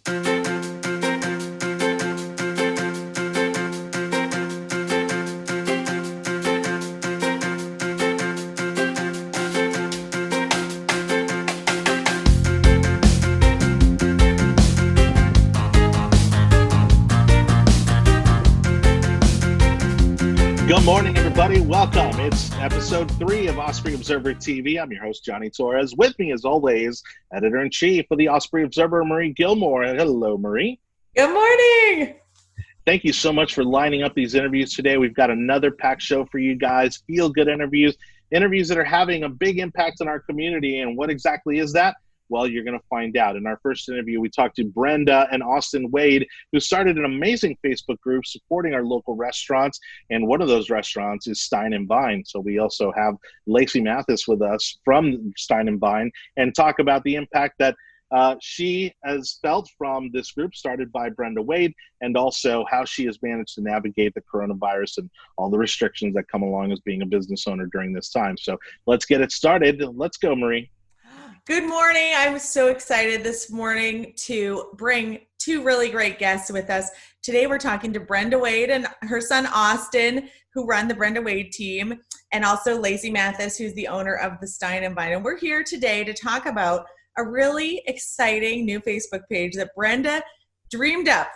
Good morning, everybody. Welcome. It's episode 3 of Osprey Observer TV. I'm your host, Johnny Torres. With me, as always, editor-in-chief of the Osprey Observer, Marie Gilmore. Hello, Marie. Good morning. Thank you so much for lining up these interviews today. We've got another packed show for you guys. Feel-good interviews that are having a big impact on our community. And what exactly is that? Well, you're going to find out. In our first interview, we talked to Brenda and Austin Wade, who started an amazing Facebook group supporting our local restaurants. And one of those restaurants is Stein and Vine. So we also have Lacey Mathis with us from Stein and Vine and talk about the impact that she has felt from this group started by Brenda Wade, and also how she has managed to navigate the coronavirus and all the restrictions that come along as being a business owner during this time. So let's get it started. Let's go, Marie. Good morning. I'm so excited this morning to bring 2 really great guests with us. Today we're talking to Brenda Wade and her son Austin, who run the Brenda Wade team, and also Lacey Mathis, who's the owner of the Stein and Vine. And we're here today to talk about a really exciting new Facebook page that Brenda dreamed up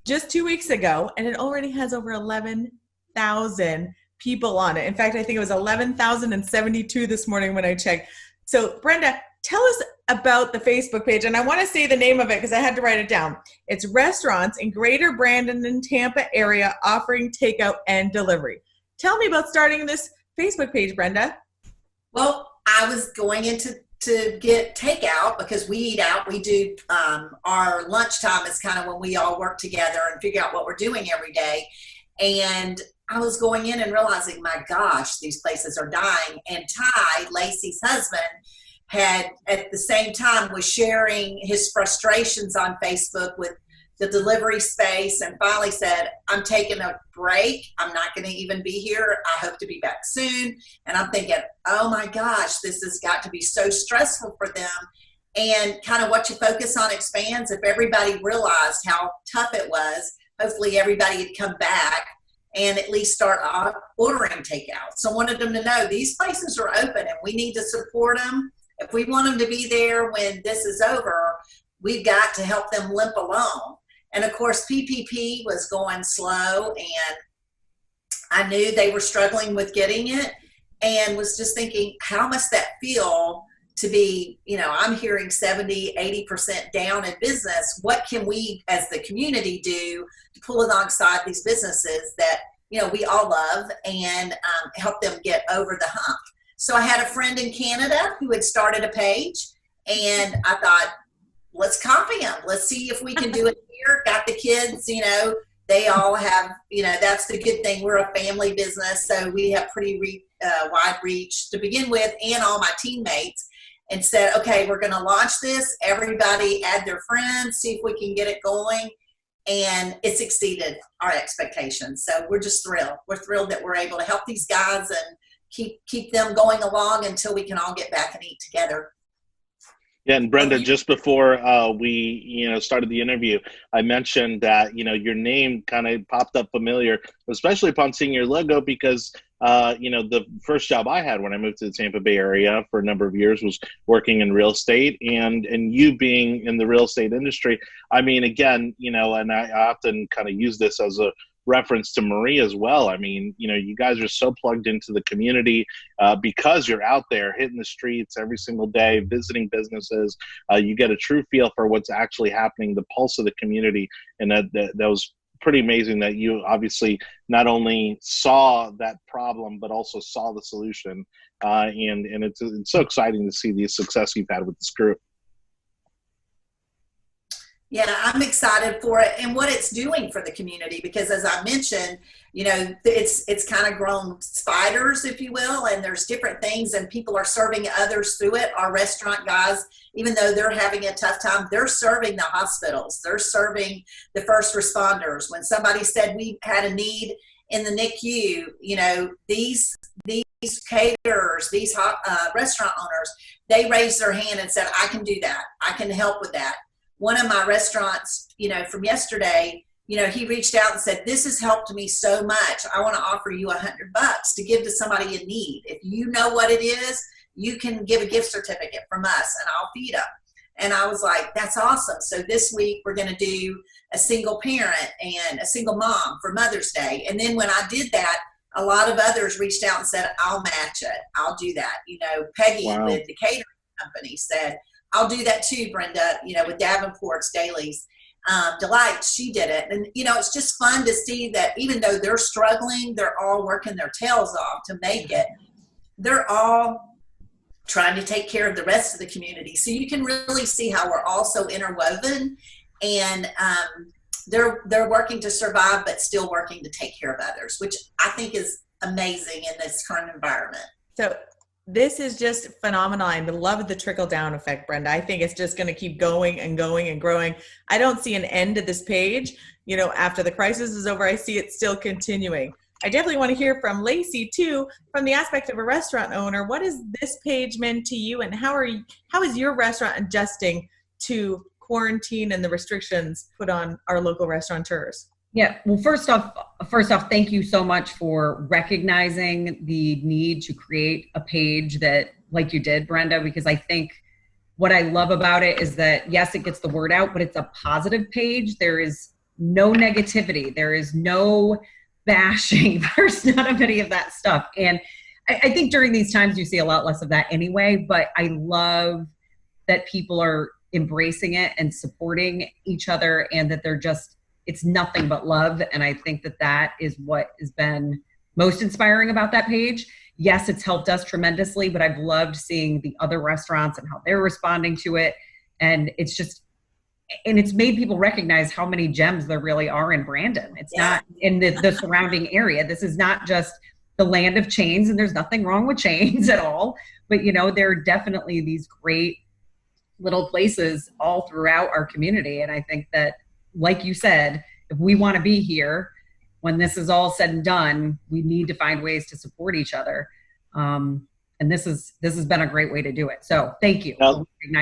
just 2 weeks ago, and it already has over 11,000 people on it. In fact, I think it was 11,072 this morning when I checked. So Brenda, tell us about the Facebook page, and I want to say the name of it because I had to write it down. It's Restaurants in Greater Brandon and Tampa area offering takeout and delivery. Tell me about starting this Facebook page, Brenda. Well, I was going to get takeout because we eat out. We do our lunchtime is kind of when we all work together and figure out what we're doing every day. And I was going in and realizing, my gosh, these places are dying. And Ty, Lacey's husband, had at the same time was sharing his frustrations on Facebook with the delivery space, and finally said, I'm taking a break. I'm not going to even be here. I hope to be back soon. And I'm thinking, oh my gosh, this has got to be so stressful for them. And kind of what you focus on expands. If everybody realized how tough it was, hopefully everybody would come back and at least start ordering takeout. So I wanted them to know these places are open and we need to support them. If we want them to be there when this is over, we've got to help them limp along. And of course, PPP was going slow, and I knew they were struggling with getting it, and was just thinking, how must that feel to be, I'm hearing 70, 80% down in business. What can we as the community do to pull alongside these businesses that, we all love and help them get over the hump? So I had a friend in Canada who had started a page, and I thought, let's copy them. Let's see if we can do it here. Got the kids, they all have, that's the good thing. We're a family business, so we have pretty wide reach to begin with, and all my teammates, and said, okay, we're going to launch this. Everybody add their friends, see if we can get it going. And it's exceeded our expectations. So we're just thrilled. We're thrilled that we're able to help these guys and keep them going along until we can all get back and eat together. Yeah, and Brenda, just before we started the interview, I mentioned that your name kind of popped up familiar, especially upon seeing your logo, because the first job I had when I moved to the Tampa Bay area for a number of years was working in real estate, and you being in the real estate industry. I mean, again, and I often kind of use this as a reference to Marie as well. I mean, you guys are so plugged into the community because you're out there hitting the streets every single day, visiting businesses. You get a true feel for what's actually happening, the pulse of the community. And that was pretty amazing that you obviously not only saw that problem, but also saw the solution. And it's so exciting to see the success you've had with this group. Yeah, I'm excited for it and what it's doing for the community, because as I mentioned, it's kind of grown spiders, if you will, and there's different things and people are serving others through it. Our restaurant guys, even though they're having a tough time, they're serving the hospitals. They're serving the first responders. When somebody said we had a need in the NICU, these caterers, these restaurant owners, they raised their hand and said, I can do that. I can help with that. one of my restaurants, from yesterday, he reached out and said, this has helped me so much. I want to offer you $100 to give to somebody in need. If you know what it is, you can give a gift certificate from us and I'll feed them. And I was like, that's awesome. So this week we're going to do a single parent and a single mom for Mother's Day. And then when I did that, a lot of others reached out and said, I'll match it. I'll do that. Peggy with the catering company said, I'll do that too, Brenda, with Davenport's Dailies Delight. She did it. And, it's just fun to see that even though they're struggling, they're all working their tails off to make it. They're all trying to take care of the rest of the community. So you can really see how we're all so interwoven, and they're working to survive, but still working to take care of others, which I think is amazing in this current environment. So this is just phenomenal. I love the trickle down effect, Brenda. I think it's just going to keep going and going and growing. I don't see an end to this page. After the crisis is over, I see it still continuing. I definitely want to hear from Lacey too, from the aspect of a restaurant owner. What has this page meant to you, and how is your restaurant adjusting to quarantine and the restrictions put on our local restaurateurs? Yeah, well, first off, thank you so much for recognizing the need to create a page that, like you did, Brenda, because I think what I love about it is that, yes, it gets the word out, but it's a positive page. There is no negativity. There is no bashing. There's none of any of that stuff. And I think during these times you see a lot less of that anyway, but I love that people are embracing it and supporting each other, and that it's nothing but love. And I think that is what has been most inspiring about that page. Yes, it's helped us tremendously, but I've loved seeing the other restaurants and how they're responding to it. And it's made people recognize how many gems there really are in Brandon. It's not in the surrounding area. This is not just the land of chains, and there's nothing wrong with chains at all. But, there are definitely these great little places all throughout our community. And I think that, like you said, if we want to be here when this is all said and done, we need to find ways to support each other. And this has been a great way to do it. So thank you.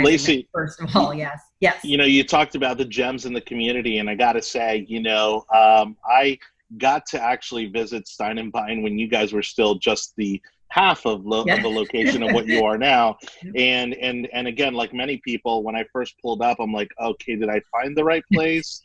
Lacey, first of all, yes. You talked about the gems in the community, and I got to say, I got to actually visit Stein and Vine when you guys were still just the half of the location of what you are now. And again, like many people, when I first pulled up, I'm like, okay, did I find the right place?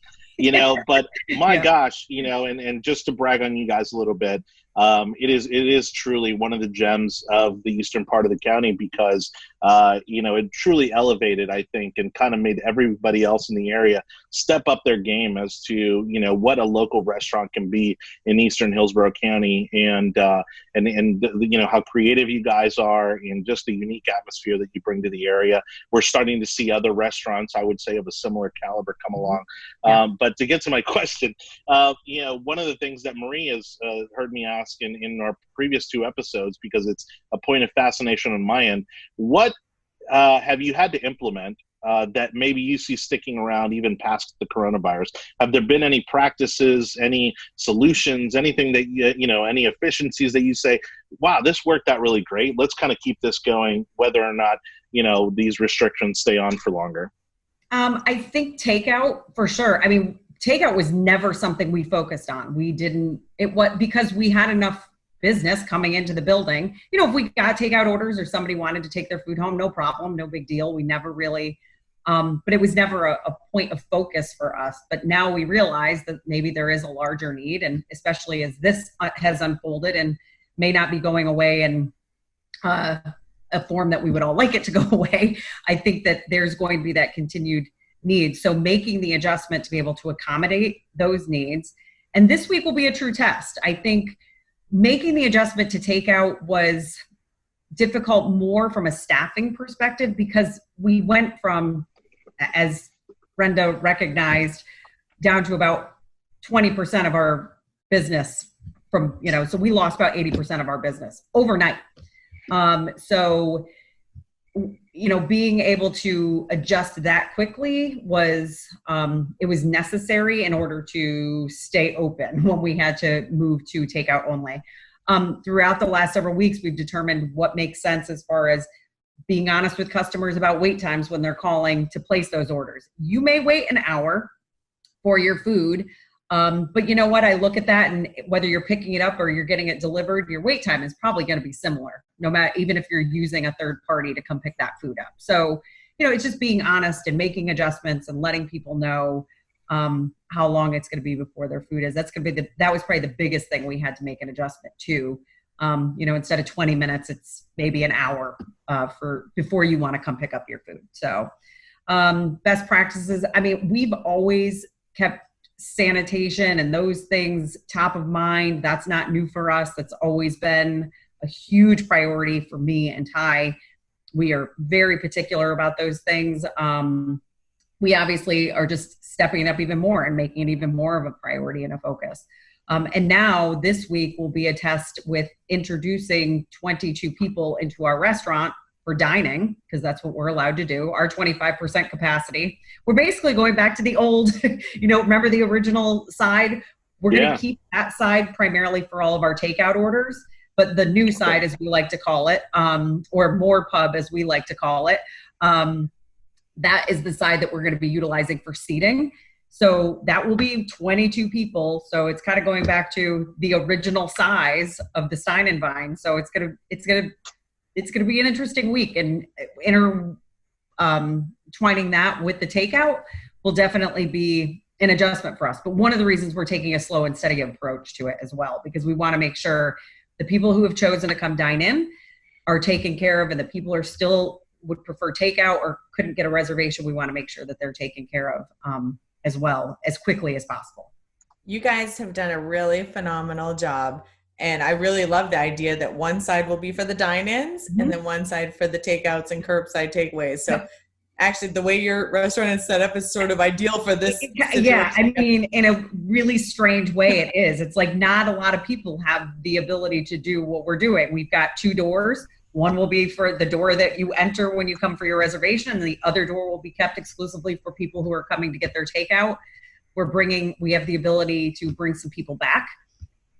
But my gosh, and just to brag on you guys a little bit, it is truly one of the gems of the eastern part of the county, because it truly elevated, I think, and kind of made everybody else in the area step up their game as to what a local restaurant can be in eastern Hillsborough County, and how creative you guys are, and just the unique atmosphere that you bring to the area. We're starting to see other restaurants, I would say, of a similar caliber come along. But to get to my question, one of the things that Marie has heard me ask in our previous 2 episodes, because it's a point of fascination on my end, what have you had to implement that maybe you see sticking around even past the coronavirus? Have there been any practices, any solutions, anything that any efficiencies that you say, wow, this worked out really great, let's kind of keep this going whether or not these restrictions stay on for longer? I think takeout, for sure. I mean, takeout was never something we focused on. Because we had enough business coming into the building. If we got takeout orders or somebody wanted to take their food home, no problem, no big deal. We never really, but it was never a point of focus for us. But now we realize that maybe there is a larger need, and especially as this has unfolded and may not be going away in a form that we would all like it to go away, I think that there's going to be that continued need. So making the adjustment to be able to accommodate those needs. And this week will be a true test. I think making the adjustment to takeout was difficult more from a staffing perspective, because we went from, as Brenda recognized, down to about 20% of our business from, so we lost about 80% of our business overnight. So being able to adjust that quickly was, it was necessary in order to stay open when we had to move to takeout only. Throughout the last several weeks, we've determined what makes sense as far as being honest with customers about wait times when they're calling to place those orders. You may wait an hour for your food, but you know what? I look at that, and whether you're picking it up or you're getting it delivered, your wait time is probably going to be similar, no matter, even if you're using a third party to come pick that food up. So, you know, it's just being honest and making adjustments and letting people know how long it's going to be before their food is. That's going to be that was probably the biggest thing we had to make an adjustment to. You know, instead of 20 minutes, it's maybe an hour before you want to come pick up your food. So best practices. I mean, we've always kept sanitation and those things top of mind. That's not new for us. That's always been a huge priority for me and Ty. We are very particular about those things. We obviously are just stepping it up even more and making it even more of a priority and a focus. And now this week will be a test with introducing 22 people into our restaurant for dining, because that's what we're allowed to do, our 25% capacity. We're basically going back to the old, you know, remember the original side? We're going to keep that side primarily for all of our takeout orders, but the new side, as we like to call it, or more pub, as we like to call it, that is the side that we're going to be utilizing for seating. So that will be 22 people. So it's kind of going back to the original size of the Stein and Vine. So it's going to be an interesting week, and twining that with the takeout will definitely be an adjustment for us. But one of the reasons we're taking a slow and steady approach to it as well, because we want to make sure the people who have chosen to come dine in are taken care of, and the people are still would prefer takeout or couldn't get a reservation. We want to make sure that they're taken care of as well, as quickly as possible. You guys have done a really phenomenal job. And I really love the idea that one side will be for the dine-ins and then one side for the takeouts and curbside takeaways. So actually the way your restaurant is set up is sort of ideal for this situation. Yeah, I mean, in a really strange way it is. It's like not a lot of people have the ability to do what we're doing. We've got 2 doors. One will be for the door that you enter when you come for your reservation, and the other door will be kept exclusively for people who are coming to get their takeout. We have the ability to bring some people back.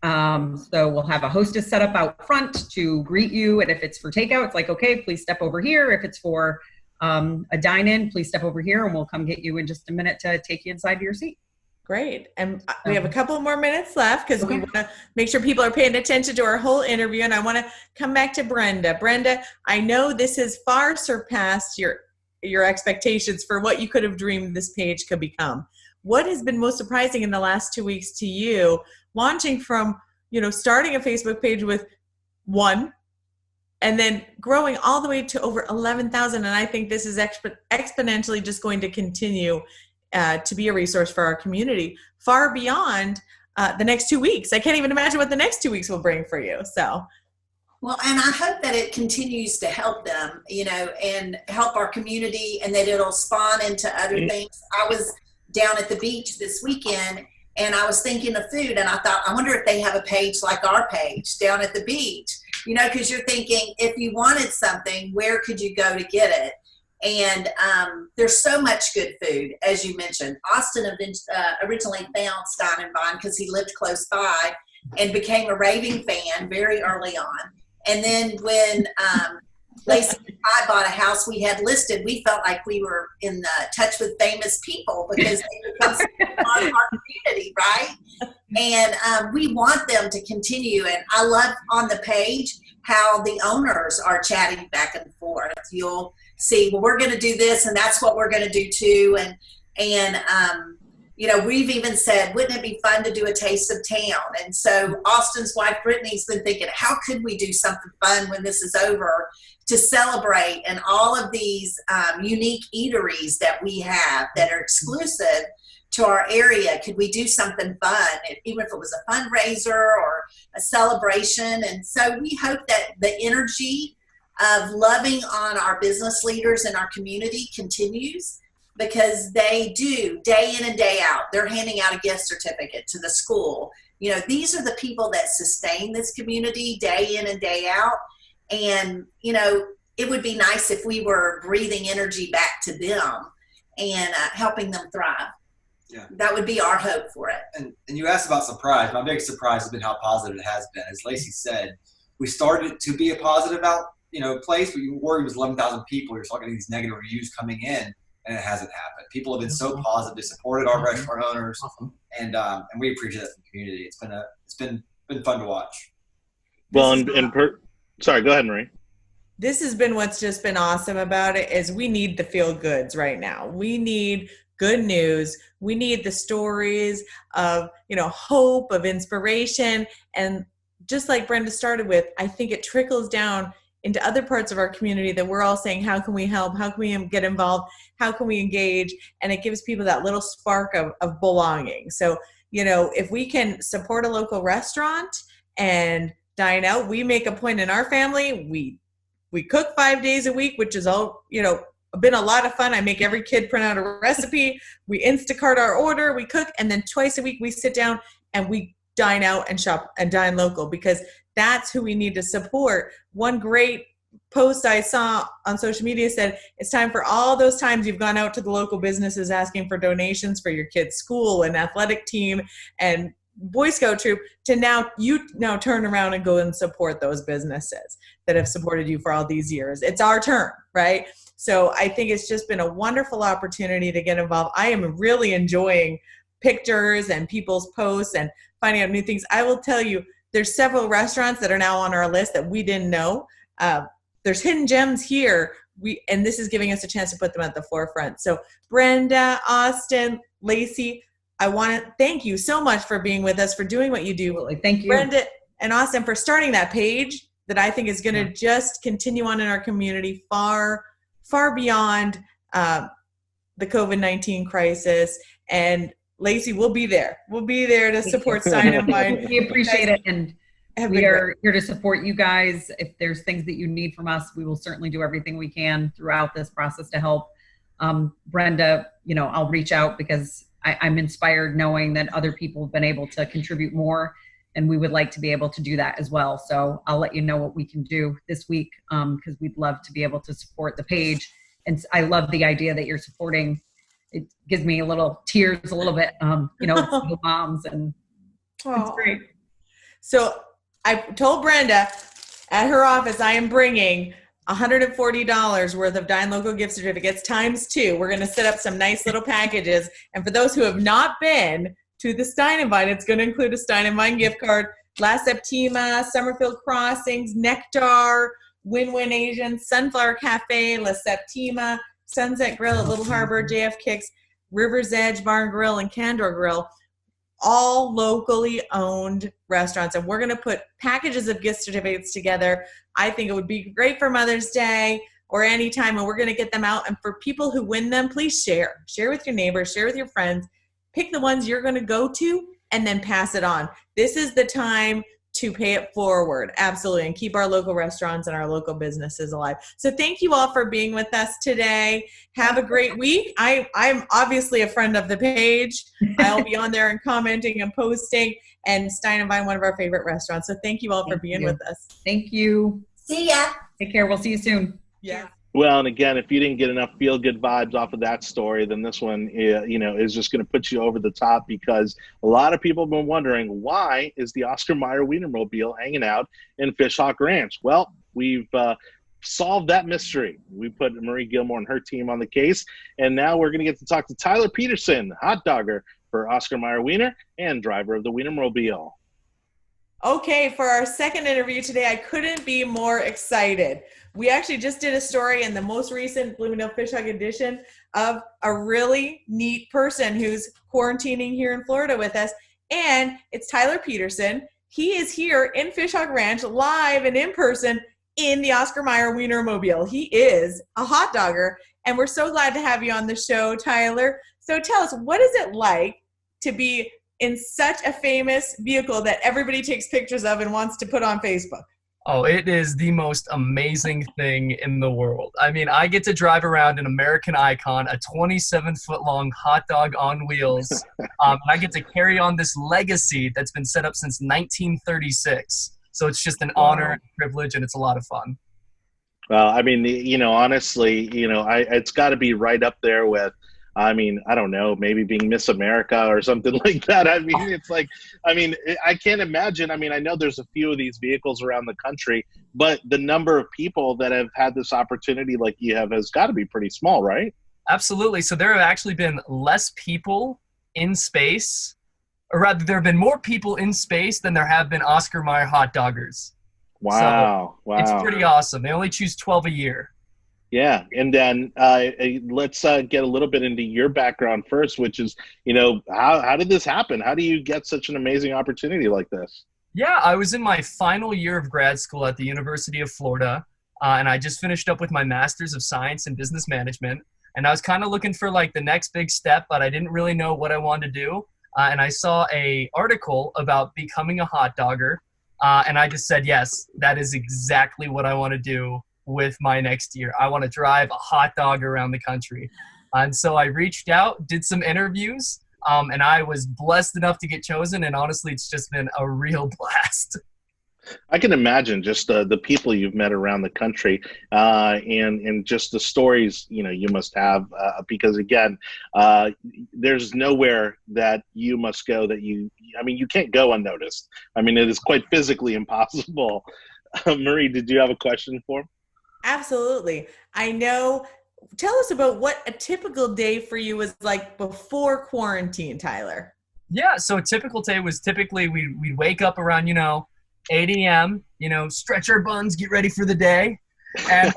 So we'll have a hostess set up out front to greet you. And if it's for takeout, it's like, okay, please step over here. If it's for a dine-in, please step over here, and we'll come get you in just a minute to take you inside to your seat. Great. And we have a couple more minutes left, because we want to make sure people are paying attention to our whole interview. And I want to come back to Brenda. Brenda, I know this has far surpassed your expectations for what you could have dreamed this page could become. What has been most surprising in the last 2 weeks to you, launching from, you know, starting a Facebook page with 1 and then growing all the way to over 11,000? And I think this is exponentially just going to continue to be a resource for our community far beyond the next 2 weeks. I can't even imagine what the next 2 weeks will bring for you. So, well, and I hope that it continues to help them, you know, and help our community, and that it'll spawn into other things. I was down at the beach this weekend, and I was thinking of food, and I thought, I wonder if they have a page like our page down at the beach, you know, because you're thinking, if you wanted something, where could you go to get it? And there's so much good food, as you mentioned. Austin originally found Stein and Vine because he lived close by and became a raving fan very early on. And then when Lacey and I bought a house we had listed, we felt like we were in touch with famous people, because they become part of our community, right? And we want them to continue. And I love on the page how the owners are chatting back and forth. You'll see, well, we're going to do this, and that's what we're going to do too. And you know, we've even said, wouldn't it be fun to do a taste of town? And so Austin's wife, Brittany's been thinking, how could we do something fun when this is over to celebrate? And all of these unique eateries that we have that are exclusive to our area, could we do something fun, even if it was a fundraiser or a celebration? And so we hope that the energy of loving on our business leaders in our community continues, because they do day in and day out. They're handing out a gift certificate to the school. You know, these are the people that sustain this community day in and day out. And, you know, it would be nice if we were breathing energy back to them and helping them thrive. Yeah. That would be our hope for it. And you asked about surprise. My big surprise has been how positive it has been. As Lacey said, we started to be a positive place where you worry it was 11,000 people. You're talking these negative reviews coming in, and it hasn't happened. People have been so positive. They supported our restaurant owners, and we appreciate that from the community. It's been fun to watch. Well, sorry, go ahead, Marie. This has been what's just been awesome about it is we need the feel goods right now. We need good news. We need the stories of, hope, of inspiration. And just like Brenda started with, I think it trickles down into other parts of our community that we're all saying, how can we help? How can we get involved? How can we engage? And it gives people that little spark of belonging. So, if we can support a local restaurant and dine out, we make a point in our family. We cook 5 days a week, which is all, been a lot of fun. I make every kid print out a recipe. We Instacart our order, we cook, and then twice a week we sit down and we dine out and shop and dine local, because that's who we need to support. One great post I saw on social media said, it's time for all those times you've gone out to the local businesses asking for donations for your kid's school and athletic team and Boy Scout troop to now turn around and go and support those businesses that have supported you for all these years. It's our turn, right? So I think it's just been a wonderful opportunity to get involved. I am really enjoying pictures and people's posts and finding out new things. I will tell you, there's several restaurants that are now on our list that we didn't know. There's hidden gems here. And this is giving us a chance to put them at the forefront. So Brenda, Austin, Lacey, I want to thank you so much for being with us, for doing what you do. Absolutely. Thank you. Brenda and Austin for starting that page that I think is going to just continue on in our community far, far beyond the COVID-19 crisis. And Lacey, we'll be there. We'll be there to support Stein and Vine. We appreciate it. And we are here to support you guys. If there's things that you need from us, we will certainly do everything we can throughout this process to help. Brenda, I'll reach out because I'm inspired knowing that other people have been able to contribute more, and we would like to be able to do that as well. So I'll let you know what we can do this week, because we'd love to be able to support the page. And I love the idea that you're supporting. It gives me a little tears a little bit, the moms, and it's great. So I told Brenda at her office, I am bringing $140 worth of Dine Local gift certificates times 2. We're going to set up some nice little packages. And for those who have not been to the Stein and Vine, it's going to include a Stein and Vine gift card, La Septima, Summerfield Crossings, Nectar, Win-Win Asian, Sunflower Cafe, La Septima, Sunset Grill at Little Harbor, JF Kicks, River's Edge Bar and Grill, and Candor Grill, all locally owned restaurants. And we're going to put packages of gift certificates together. I think it would be great for Mother's Day or any time, and we're going to get them out. And for people who win them, please share with your neighbors, share with your friends, pick the ones you're going to go to, and then pass it on. This is the time to pay it forward. Absolutely. And keep our local restaurants and our local businesses alive. So thank you all for being with us today. Have a great week. I'm obviously a friend of the page. I'll be on there and commenting and posting, and Stein and Vine, one of our favorite restaurants. So thank you all for being with us. Thank you. See ya. Take care. We'll see you soon. Yeah. Well, and again, if you didn't get enough feel-good vibes off of that story, then this one, is just going to put you over the top, because a lot of people have been wondering, why is the Oscar Meyer Weinermobile hanging out in FishHawk Ranch? Well, we've solved that mystery. We put Marie Gilmore and her team on the case, and now we're going to get to talk to Tyler Peterson, Hotdogger for Oscar Meyer Weiner and driver of the Weinermobile. Okay, for our second interview today, I couldn't be more excited. We actually just did a story in the most recent Bloomingdale FishHawk edition of a really neat person who's quarantining here in Florida with us, and it's Tyler Peterson. He is here in FishHawk Ranch, live and in person in the Oscar Meyer Weinermobile. He is a Hotdogger, and we're so glad to have you on the show, Tyler. So tell us, what is it like to be in such a famous vehicle that everybody takes pictures of and wants to put on Facebook? Oh, it is the most amazing thing in the world. I mean, I get to drive around an American Icon, a 27-foot-long hot dog on wheels. And I get to carry on this legacy that's been set up since 1936. So it's just an honor and privilege, and it's a lot of fun. Well, I mean, honestly, it's got to be right up there with I mean, I don't know, maybe being Miss America or something like that. I mean, it's like, I mean, I can't imagine. I mean, I know there's a few of these vehicles around the country, but the number of people that have had this opportunity like you have has got to be pretty small, right? Absolutely. So there have actually been less people in space, or rather there have been more people in space than there have been Oscar Meyer Hotdoggers. Wow. So wow. It's pretty awesome. They only choose 12 a year. Yeah. And then let's get a little bit into your background first, which is, how did this happen? How do you get such an amazing opportunity like this? Yeah, I was in my final year of grad school at the University of Florida, and I just finished up with my Master's of Science in Business Management. And I was kind of looking for like the next big step, but I didn't really know what I wanted to do. And I saw a article about becoming a Hotdogger, and I just said, yes, that is exactly what I want to do with my next year. I want to drive a hot dog around the country. And so I reached out, did some interviews, and I was blessed enough to get chosen. And honestly, it's just been a real blast. I can imagine just the people you've met around the country, and just the stories you must have, because again, there's nowhere that you must go that you can't go unnoticed. I mean, it is quite physically impossible. Marie, did you have a question for him? Absolutely. I know. Tell us about what a typical day for you was like before quarantine, Tyler. Yeah, so a typical day was typically we'd wake up around 8 a.m. Stretch our buns, get ready for the day, and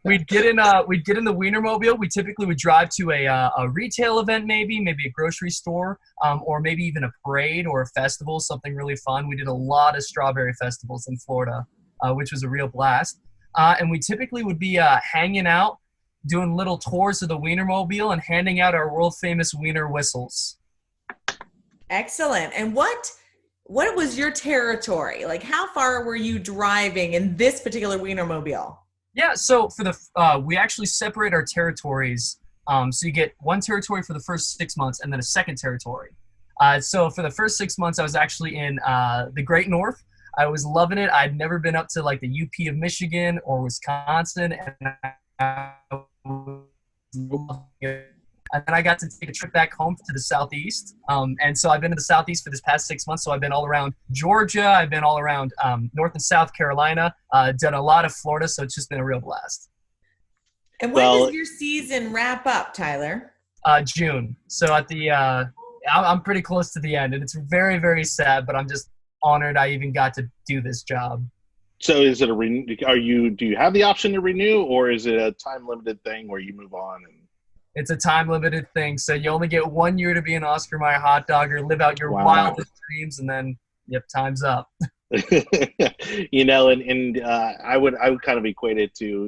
we'd get in the Weinermobile. We typically would drive to a retail event, maybe a grocery store, or maybe even a parade or a festival, something really fun. We did a lot of strawberry festivals in Florida, which was a real blast. And we typically would be hanging out, doing little tours of the Weinermobile and handing out our world famous Wiener whistles. Excellent. And what was your territory? Like, how far were you driving in this particular Weinermobile? Yeah, so for we actually separate our territories. So you get one territory for the first 6 months and then a second territory. So for the first 6 months, I was actually in the Great North. I was loving it. I'd never been up to like the UP of Michigan or Wisconsin, and I was loving it. And then I got to take a trip back home to the Southeast. And so I've been in the Southeast for this past 6 months. So I've been all around Georgia. I've been all around North and South Carolina, done a lot of Florida. So it's just been a real blast. And when does your season wrap up, Tyler? June. So at I'm pretty close to the end, and it's very, very sad, but I'm just honored I even got to do this job. So is it do you have the option to renew, or is it a time limited thing where you move on? It's a time-limited thing, so you only get 1 year to be an Oscar Meyer Hotdogger, live out your wildest dreams, and then, time's up. I would kind of equate it to,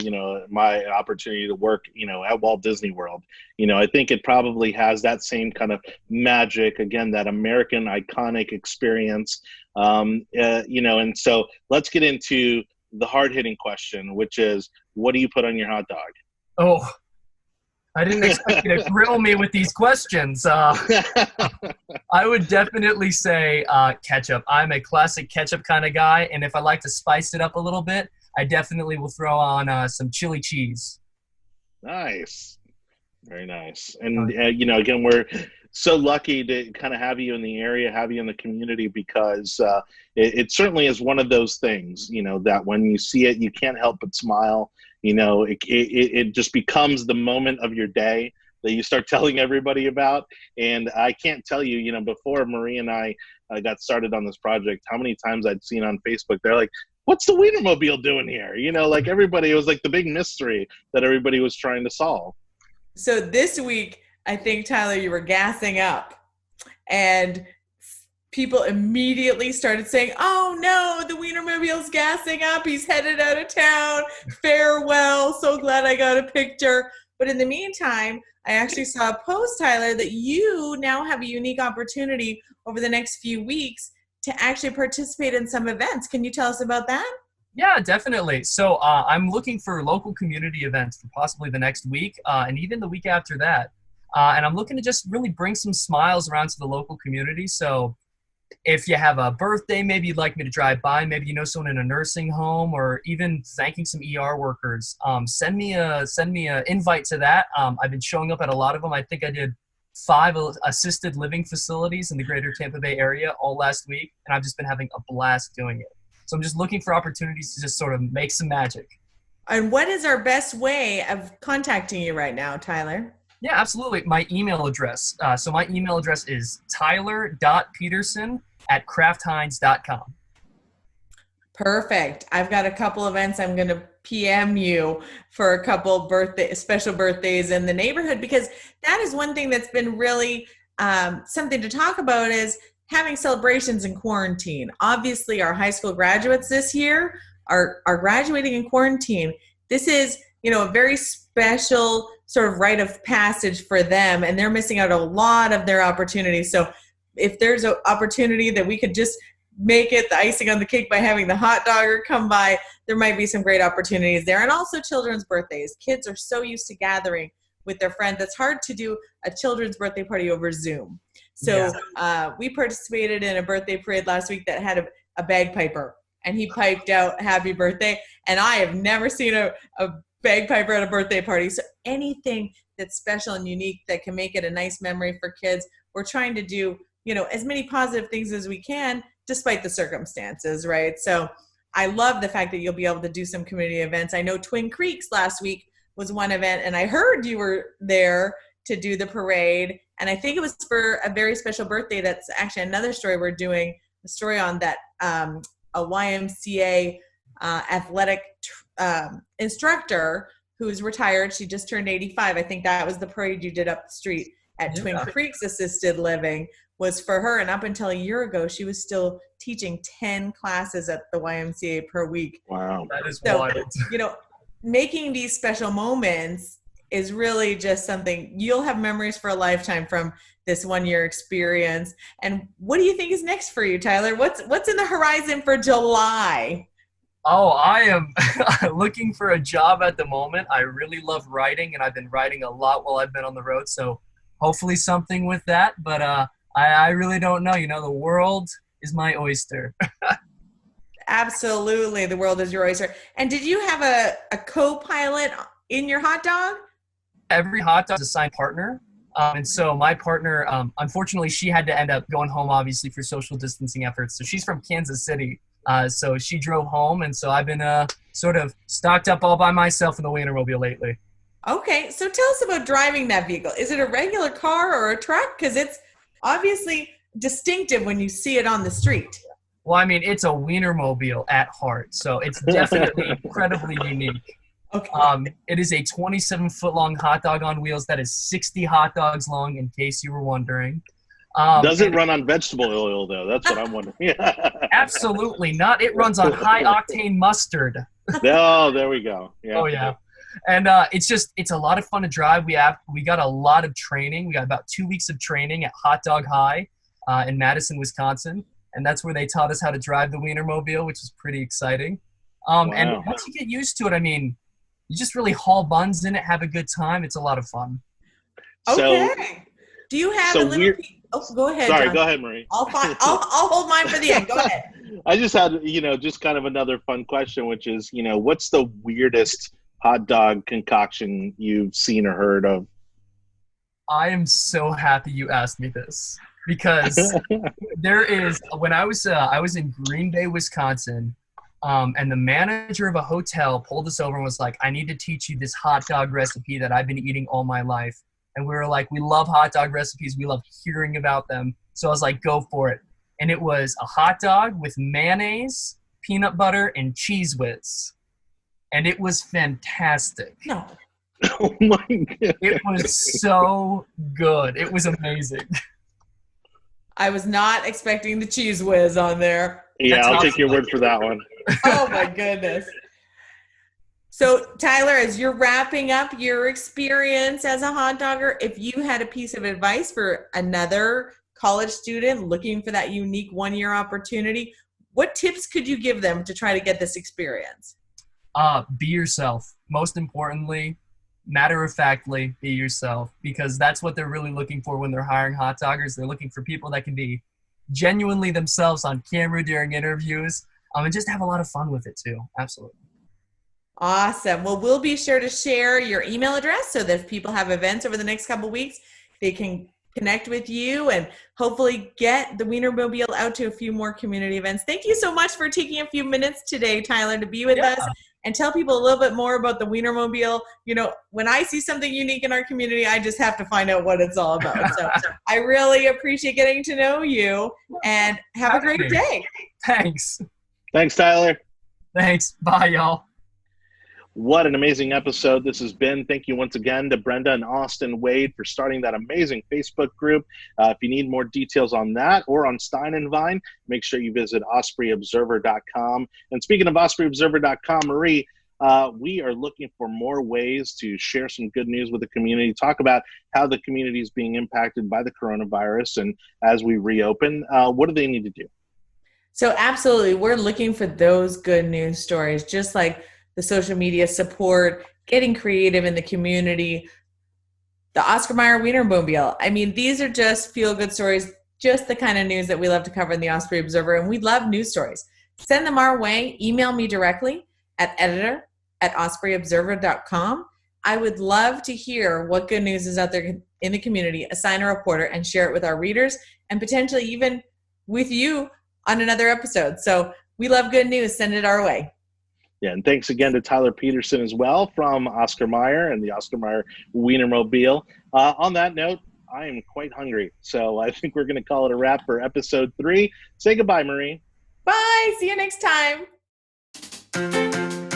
my opportunity to work, at Walt Disney World. I think it probably has that same kind of magic, again, that American iconic experience. And so let's get into the hard-hitting question, which is, what do you put on your hot dog? Oh, I didn't expect you to grill me with these questions. I would definitely say ketchup. I'm a classic ketchup kind of guy, and if I like to spice it up a little bit, I definitely will throw on some chili cheese. Nice. Very nice. And, again, we're so lucky to kind of have you in the area, have you in the community, because it certainly is one of those things, that when you see it, you can't help but smile. It just becomes the moment of your day that you start telling everybody about. And I can't tell you, before Marie and I got started on this project, how many times I'd seen on Facebook, they're like, what's the Weinermobile doing here? Like everybody, it was like the big mystery that everybody was trying to solve. So this week, I think, Tyler, you were gassing up, and people immediately started saying, oh no, the Weinermobile's gassing up. He's headed out of town. Farewell. So glad I got a picture. But in the meantime, I actually saw a post, Tyler, that you now have a unique opportunity over the next few weeks to actually participate in some events. Can you tell us about that? Yeah, definitely. So I'm looking for local community events for possibly the next week and even the week after that. And I'm looking to just really bring some smiles around to the local community. So if you have a birthday, maybe you'd like me to drive by, maybe you know someone in a nursing home, or even thanking some ER workers, send me a invite to that. I've been showing up at a lot of them. I think I did 5 assisted living facilities in the greater Tampa Bay area all last week, and I've just been having a blast doing it. So I'm just looking for opportunities to just sort of make some magic. And what is our best way of contacting you right now, Tyler? Yeah, absolutely. My email address. So my email address is tyler.peterson@craftheinz.com. Perfect. I've got a couple events I'm going to PM you for a couple special birthdays in the neighborhood, because that is one thing that's been really something to talk about, is having celebrations in quarantine. Obviously, our high school graduates this year are graduating in quarantine. This is, a very special sort of rite of passage for them, and they're missing out a lot of their opportunities. So if there's an opportunity that we could just make it the icing on the cake by having the Hotdogger come by, there might be some great opportunities there. And also children's birthdays. Kids are so used to gathering with their friends. It's hard to do a children's birthday party over Zoom. So we participated in a birthday parade last week that had a bagpiper, and he piped out happy birthday. And I have never seen a bagpiper at a birthday party. So anything that's special and unique that can make it a nice memory for kids, we're trying to do, as many positive things as we can, despite the circumstances, right? So I love the fact that you'll be able to do some community events. I know Twin Creeks last week was one event, and I heard you were there to do the parade. And I think it was for a very special birthday. That's actually another story we're doing, a story on that, a YMCA athletic instructor who's retired. She just turned 85. I think that was the parade you did up the street at Twin Creeks Assisted Living, was for her. And up until a year ago, she was still teaching 10 classes at the YMCA per week. Wow. That is wild. Making these special moments is really just something you'll have memories for a lifetime from this 1-year experience. And what do you think is next for you, Tyler? What's in the horizon for July? Oh, I am looking for a job at the moment. I really love writing, and I've been writing a lot while I've been on the road. So hopefully something with that. But I really don't know. The world is my oyster. Absolutely. The world is your oyster. And did you have a co-pilot in your hot dog? Every hot dog is a signed partner. And so my partner, unfortunately, she had to end up going home, obviously, for social distancing efforts. So she's from Kansas City. So she drove home. And so I've been sort of stocked up all by myself in the Weinermobile lately. Okay. So tell us about driving that vehicle. Is it a regular car or a truck? Because it's obviously distinctive when you see it on the street. Well, I mean, it's a Weinermobile at heart. So it's definitely incredibly unique. Okay. It is a 27-foot-long hot dog on wheels that is 60 hot dogs long, in case you were wondering. Does it run on vegetable oil, though? That's what I'm wondering. Absolutely not. It runs on high-octane mustard. Oh, there we go. Yeah. Oh, yeah. And it's a lot of fun to drive. We got a lot of training. We got about 2 weeks of training at Hot Dog High in Madison, Wisconsin. And that's where they taught us how to drive the Weinermobile, which is pretty exciting. Wow. And once you get used to it, I mean, you just really haul buns in it, have a good time. It's a lot of fun. Okay. Do you have a little go ahead. Sorry, John. go ahead, Marie. I'll hold mine for the end. Go ahead. I just had, just kind of another fun question, which is, what's the weirdest hot dog concoction you've seen or heard of? I am so happy you asked me this, because there is, when I was in Green Bay, Wisconsin, and the manager of a hotel pulled us over and was like, I need to teach you this hot dog recipe that I've been eating all my life. And we were like, we love hot dog recipes. We love hearing about them. So I was like, go for it. And it was a hot dog with mayonnaise, peanut butter, and Cheese Whiz. And it was fantastic. No. Oh, my God. It was so good. It was amazing. I was not expecting the Cheese Whiz on there. Yeah, That's I'll take your word for that one. Oh, my goodness. So, Tyler, as you're wrapping up your experience as a hot dogger, if you had a piece of advice for another college student looking for that unique 1-year opportunity, what tips could you give them to try to get this experience? Be yourself. Most importantly, matter-of-factly, be yourself, because that's what they're really looking for when they're hiring hot doggers. They're looking for people that can be genuinely themselves on camera during interviews, and just have a lot of fun with it too. Absolutely. Awesome. Well, we'll be sure to share your email address so that if people have events over the next couple of weeks, they can connect with you and hopefully get the Weinermobile out to a few more community events. Thank you so much for taking a few minutes today, Tyler, to be with us and tell people a little bit more about the Weinermobile. You know, when I see something unique in our community, I just have to find out what it's all about. So I really appreciate getting to know you, and have a great day. Thanks. Thanks, Tyler. Thanks. Bye, y'all. What an amazing episode this has been. Thank you once again to Brenda and Austin Wade for starting that amazing Facebook group. If you need more details on that or on Stein and Vine, make sure you visit ospreyobserver.com. And speaking of ospreyobserver.com, Marie, we are looking for more ways to share some good news with the community, talk about how the community is being impacted by the coronavirus. And as we reopen, what do they need to do? So absolutely, we're looking for those good news stories, just like the social media support, getting creative in the community, the Oscar Meyer Weinermobile. I mean, these are just feel-good stories, just the kind of news that we love to cover in the Osprey Observer, and we love news stories. Send them our way. Email me directly at editor@ospreyobserver.com. I would love to hear what good news is out there in the community, assign a reporter, and share it with our readers, and potentially even with you on another episode. So we love good news. Send it our way. Yeah, and thanks again to Tyler Peterson as well from Oscar Meyer and the Oscar Meyer Weinermobile. On that note, I am quite hungry, so I think we're going to call it a wrap for episode 3. Say goodbye, Marie. Bye. See you next time.